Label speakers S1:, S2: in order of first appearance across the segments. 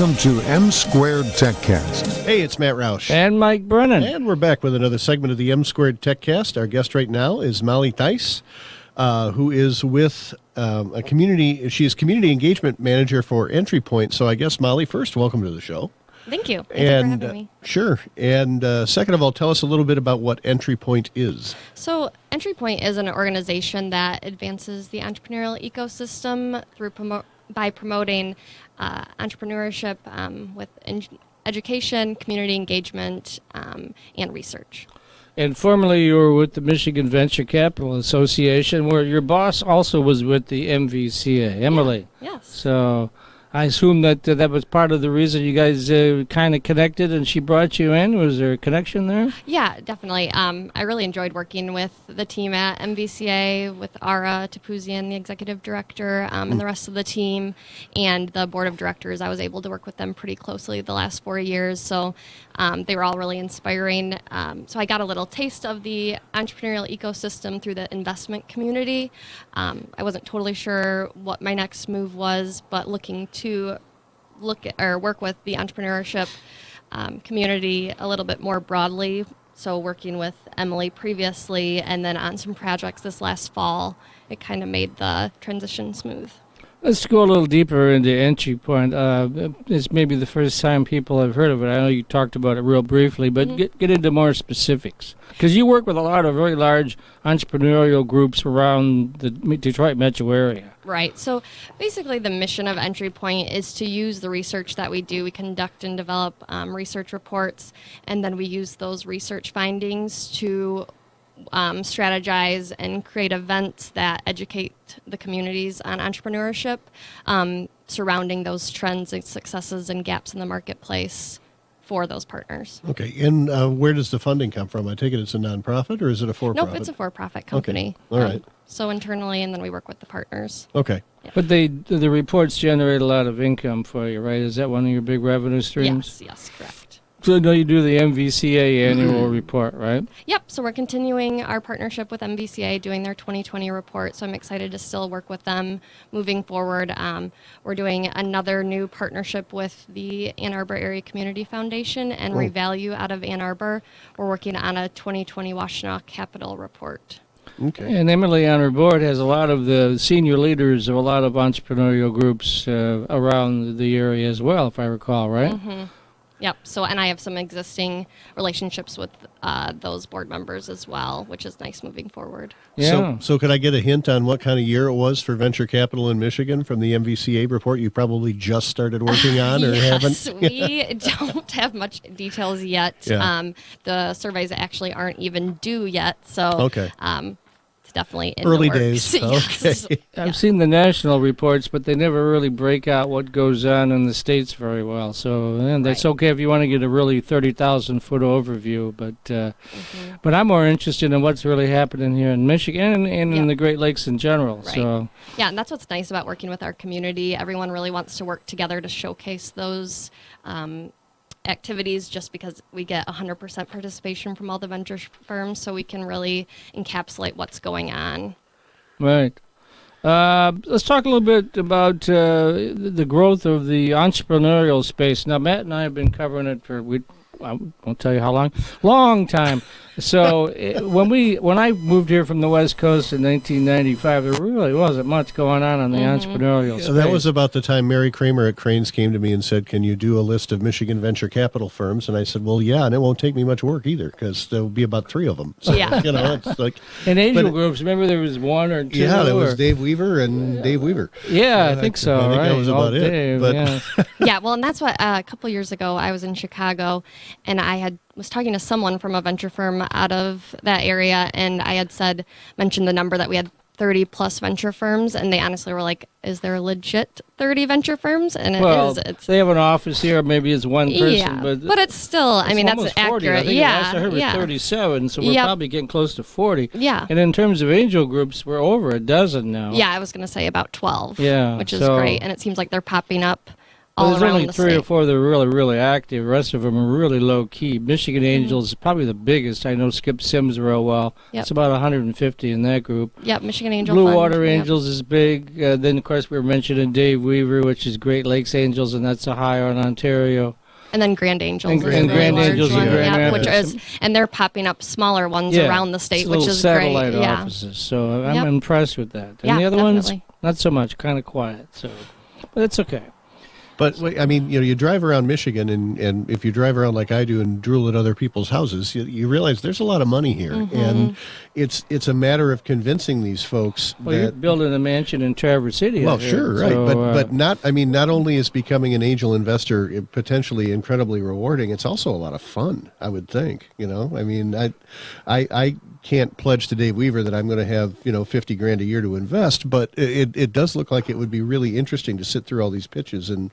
S1: Welcome to M Squared TechCast.
S2: Hey, it's Matt Roush.
S3: And Mike Brennan.
S2: And we're back with another segment of the M Squared TechCast. Our guest right now is Molly Theis, who is with a community. She is Community Engagement Manager for Entry Point. So I guess, Molly, first, welcome to the show.
S4: Thank you. Thank you for having me.
S2: Sure. And second of all, tell us a little bit about what Entry Point is.
S4: So Entry Point is an organization that advances the entrepreneurial ecosystem through by promoting entrepreneurship with education, community engagement, and research.
S3: And formerly you were with the Michigan Venture Capital Association, where your boss also was with the MVCA, Emily.
S4: Yeah. Yes.
S3: So I assume that that was part of the reason you guys kind of connected and she brought you in. Was there a connection there?
S4: Yeah, definitely. I really enjoyed working with the team at MVCA, with Ara Tapuzian, the executive director, and the rest of the team, and the board of directors. I was able to work with them pretty closely the last 4 years, so they were all really inspiring. So I got a little taste of the entrepreneurial ecosystem through the investment community. I wasn't totally sure what my next move was, but looking to work with the entrepreneurship community a little bit more broadly. So working with Emily previously and then on some projects this last fall, it kind of made the transition smooth.
S3: Let's go a little deeper into Entry Point. It's maybe the first time people have heard of it. I know you talked about it real briefly, but get into more specifics. Because you work with a lot of very large entrepreneurial groups around the Detroit metro area.
S4: Right. So basically the mission of Entry Point is to use the research that we do. We conduct and develop research reports, and then we use those research findings to strategize and create events that educate the communities on entrepreneurship, surrounding those trends and successes and gaps in the marketplace for those partners.
S2: Okay. And where does the funding come from? I take it it's a nonprofit, or is it a for-profit?
S4: Nope, it's a for-profit company.
S2: Okay. All right.
S4: So internally, and then we work with the partners.
S2: Okay.
S4: Yeah.
S3: But the reports generate a lot of income for you, right? Is that one of your big revenue streams?
S4: Yes, correct.
S3: So now you do the MVCA annual report, right?
S4: Yep, so we're continuing our partnership with MVCA, doing their 2020 report, so I'm excited to still work with them moving forward. We're doing another new partnership with the Ann Arbor Area Community Foundation and Revalue out of Ann Arbor. We're working on a 2020 Washtenaw Capital report.
S2: Okay.
S3: And Emily on her board has a lot of the senior leaders of a lot of entrepreneurial groups around the area as well, if I recall, right?
S4: Mm-hmm. Yep. So, and I have some existing relationships with those board members as well, which is nice moving forward.
S3: Yeah.
S2: So could I get a hint on what kind of year it was for venture capital in Michigan from the MVCA report you probably just started working on or
S4: yes,
S2: haven't?
S4: We don't have much details yet.
S2: Yeah.
S4: The surveys actually aren't even due yet. So
S2: Okay.
S4: it's definitely in
S2: Early
S4: the works.
S2: days.
S4: Yes.
S2: Okay.
S3: I've seen the national reports, but they never really break out what goes on in the states very well. So that's okay if you want to get a really 30,000-foot overview. But I'm more interested in what's really happening here in Michigan and in the Great Lakes in general.
S4: Right.
S3: So
S4: yeah, and that's what's nice about working with our community. Everyone really wants to work together to showcase those activities, just because we get 100% participation from all the venture firms, so we can really encapsulate what's going on.
S3: Right. Let's talk a little bit about the growth of the entrepreneurial space. Now, Matt and I have been covering it for, I won't tell you how long time. So when I moved here from the West Coast in 1995, there really wasn't much going on in the entrepreneurial space.
S2: So that was about the time Mary Kramer at Cranes came to me and said, "Can you do a list of Michigan venture capital firms?" And I said, "Well, yeah, and it won't take me much work either, because there will be about 3 of them." So,
S4: Yeah.
S2: It's like.
S3: And angel groups, remember there was 1 or 2?
S2: Yeah, there was Dave Weaver and Dave Weaver.
S3: Yeah, I think so.
S2: I think
S3: right?
S2: that was about it.
S3: Dave,
S2: But
S3: yeah.
S4: Yeah, well, and that's what a couple years ago I was in Chicago, and I was talking to someone from a venture firm out of that area, and I had mentioned the number that we had 30 plus venture firms, and they honestly were like, "Is there legit 30 venture firms?" And it
S3: Well,
S4: is. It's,
S3: they have an office here, maybe it's one person,
S4: yeah,
S3: but
S4: it's still. I mean, that's
S3: almost 40.
S4: accurate.
S3: I think
S4: Yeah,
S3: last I heard was 37, so we're
S4: Yep.
S3: probably getting close to 40.
S4: Yeah.
S3: And in terms of angel groups, we're over a dozen now.
S4: Yeah, I was going to say about 12.
S3: Yeah,
S4: which is
S3: so-
S4: great, and it seems like they're popping up all
S3: there's
S4: around
S3: only
S4: the
S3: three or
S4: state.
S3: four that are really, really active. The rest of them are really low key. Michigan
S4: Mm-hmm.
S3: Angels is probably the biggest. I know Skip Sims real well.
S4: Yep.
S3: It's about 150 in that group.
S4: Yep, Michigan Angel
S3: Blue
S4: Fund.
S3: Water
S4: Yep.
S3: Angels is big. Then, of course, we were mentioning Dave Weaver, which is Great Lakes Angels, and that's Ohio and Ontario.
S4: And then Grand Angels
S3: And
S4: is
S3: Grand
S4: a really large
S3: Angels
S4: one,
S3: in Grand
S4: yep, which
S3: Rapids.
S4: is, and they're popping up smaller ones
S3: Yeah,
S4: around the state,
S3: it's
S4: which
S3: little
S4: is
S3: satellite
S4: great. Yeah,
S3: offices. So I'm
S4: Yep.
S3: impressed with that. And
S4: Yeah,
S3: the other ones,
S4: definitely.
S3: not so much, kind of quiet. So, but it's okay.
S2: But I mean, you drive around Michigan, and if you drive around like I do and drool at other people's houses, you realize there's a lot of money here,
S4: Mm-hmm.
S2: and it's a matter of convincing these folks
S3: Well, you're
S2: that.
S3: building a mansion in Traverse City.
S2: Well,
S3: I heard.
S2: sure, right,
S3: So,
S2: but not. I mean, not only is becoming an angel investor potentially incredibly rewarding, it's also a lot of fun. I would think. I mean, I can't pledge to Dave Weaver that I'm going to have $50,000 a year to invest, but it does look like it would be really interesting to sit through all these pitches and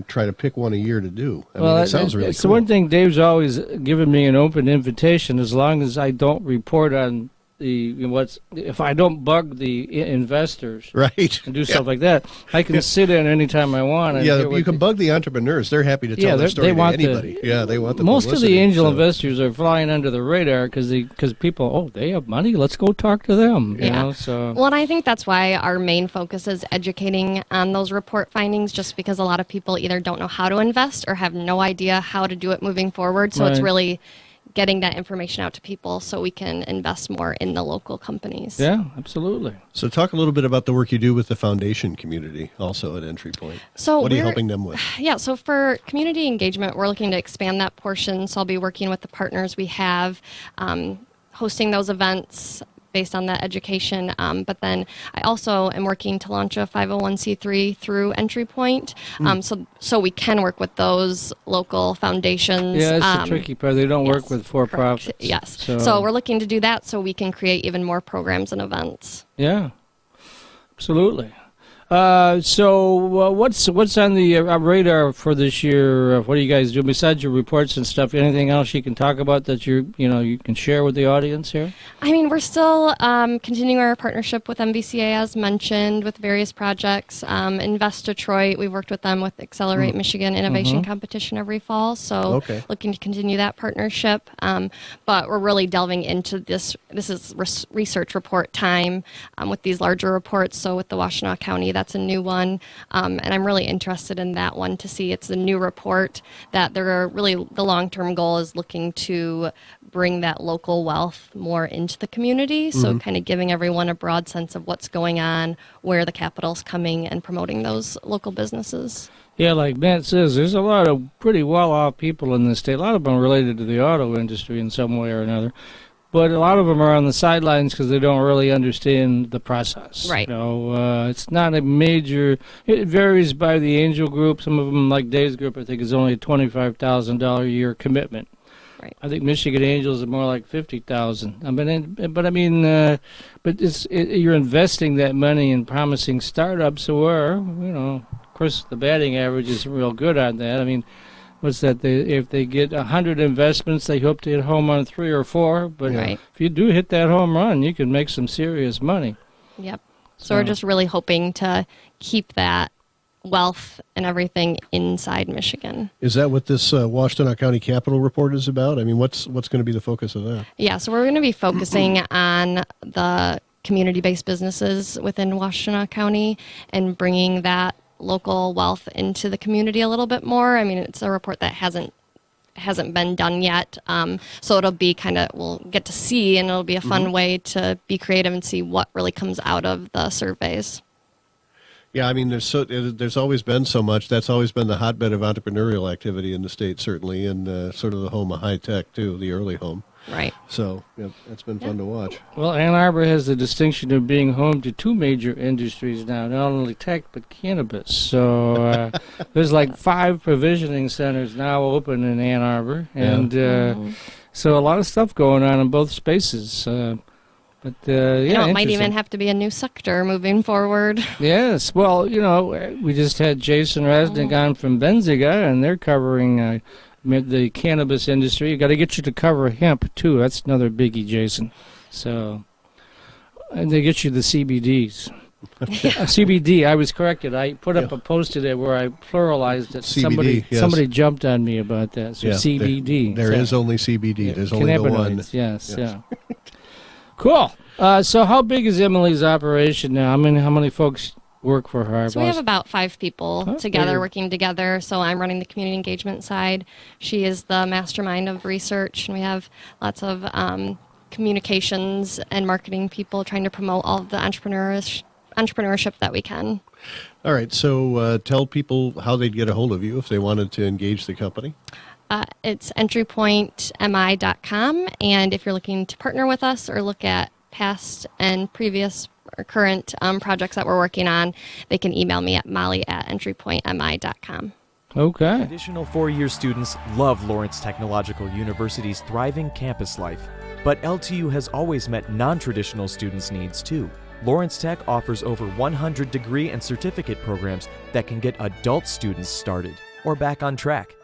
S2: try to pick one a year to do. I mean, it sounds really
S3: it's
S2: cool.
S3: the one thing Dave's always given me an open invitation, as long as I don't report on if I don't bug the investors
S2: Right.
S3: and do stuff like that, I can sit in anytime I want. And
S2: Yeah,
S3: hear
S2: you
S3: what
S2: can bug the entrepreneurs. They're happy to tell their story
S3: they
S2: to
S3: want
S2: anybody. Yeah, they want the
S3: most of
S2: publicity,
S3: the angel
S2: so.
S3: investors are flying under the radar because people, they have money, let's go talk to them. You
S4: Yeah.
S3: know, so
S4: Well, and I think that's why our main focus is educating on those report findings, just because a lot of people either don't know how to invest or have no idea how to do it moving forward. So it's
S3: Right.
S4: really getting that information out to people so we can invest more in the local companies.
S3: yeah, absolutely.
S2: So talk a little bit about the work you do with the foundation community also at Entry Point.
S4: So
S2: What are you
S4: we're-
S2: helping them with?
S4: Yeah, so for community engagement, we're looking to expand that portion. So I'll be working with the partners we have, hosting those events based on that education. But then I also am working to launch a 501c3 through Entry Point, so we can work with those local foundations.
S3: Yeah, that's the tricky part. They don't work
S4: yes,
S3: with for-profits.
S4: Yes.
S3: So,
S4: So we're looking to do that so we can create even more programs and events.
S3: yeah, absolutely. So what's on the radar for this year? What do you guys do besides your reports and stuff? Anything else you can talk about that you can share with the audience here?
S4: I mean, we're still continuing our partnership with MVCA, as mentioned, with various projects. Invest Detroit, we've worked with them with Accelerate Michigan Innovation Competition every fall, so
S2: Okay.
S4: looking to continue that partnership. But we're really delving into this. This is research report time with these larger reports. So with the Washtenaw County, that's a new one, and I'm really interested in that one to see. It's a new report that they're really, the long-term goal is looking to bring that local wealth more into the community. So kind of giving everyone a broad sense of what's going on, where the capital's coming, and promoting those local businesses.
S3: Yeah, like Matt says, there's a lot of pretty well-off people in the state. A lot of them are related to the auto industry in some way or another. But a lot of them are on the sidelines because they don't really understand the process.
S4: Right.
S3: It's not a major. It varies by the angel group. Some of them, like Dave's group, I think is only a $25,000 a year commitment.
S4: Right.
S3: I think Michigan Angels are more like 50,000. But you're investing that money in promising startups, where of course, the batting average is real good on that. I mean, what's that? If they get 100 investments, they hope to hit home run 3 or 4. But
S4: Right.
S3: if you do hit that home run, you can make some serious money.
S4: Yep. So we're just really hoping to keep that wealth and everything inside Michigan.
S2: Is that what this Washtenaw County Capital Report is about? I mean, what's going to be the focus of that?
S4: Yeah, so we're going to be focusing on the community-based businesses within Washtenaw County and bringing that local wealth into the community a little bit more. I mean, it's a report that hasn't been done yet, so it'll be we'll get to see, and it'll be a fun way to be creative and see what really comes out of the surveys.
S2: Yeah, I mean, there's always been so much. That's always been the hotbed of entrepreneurial activity in the state, certainly, and sort of the home of high tech too, the early home.
S4: Right.
S2: So yeah, it's been fun to watch.
S3: Well, Ann Arbor has the distinction of being home to 2 major industries now, not only tech but cannabis. So there's like 5 provisioning centers now open in Ann Arbor, and so a lot of stuff going on in both spaces. But
S4: It might even have to be a new sector moving forward.
S3: Yes, well, we just had Jason Resnick on from Benziga, and they're covering the cannabis industry. Got to get you to cover hemp too. That's another biggie, Jason. So, and they get you the CBDs. CBD. I was corrected. I put up a post today where I pluralized it.
S2: CBD, yes.
S3: Somebody jumped on me about that. So CBD.
S2: There is only CBD. There's only the one.
S3: Yes. Cool. So how big is Emily's operation now? I mean, how many folks work for her?
S4: So we have about 5 people working together. So I'm running the community engagement side. She is the mastermind of research, and we have lots of communications and marketing people trying to promote all of the entrepreneurship that we can.
S2: All right. So tell people how they'd get a hold of you if they wanted to engage the company.
S4: It's entrypointmi.com, and if you're looking to partner with us or look at past and previous or current projects that we're working on, they can email me at molly@entrypointmi.com.
S3: Okay.
S5: Traditional four-year students love Lawrence Technological University's thriving campus life, but LTU has always met non-traditional students' needs too. Lawrence Tech offers over 100 degree and certificate programs that can get adult students started or back on track.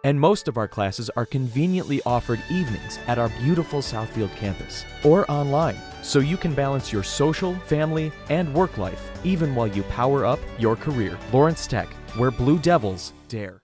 S5: And most of our classes are conveniently offered evenings at our beautiful Southfield campus or online, so you can balance your social, family, and work life even while you power up your career. Lawrence Tech, where Blue Devils dare.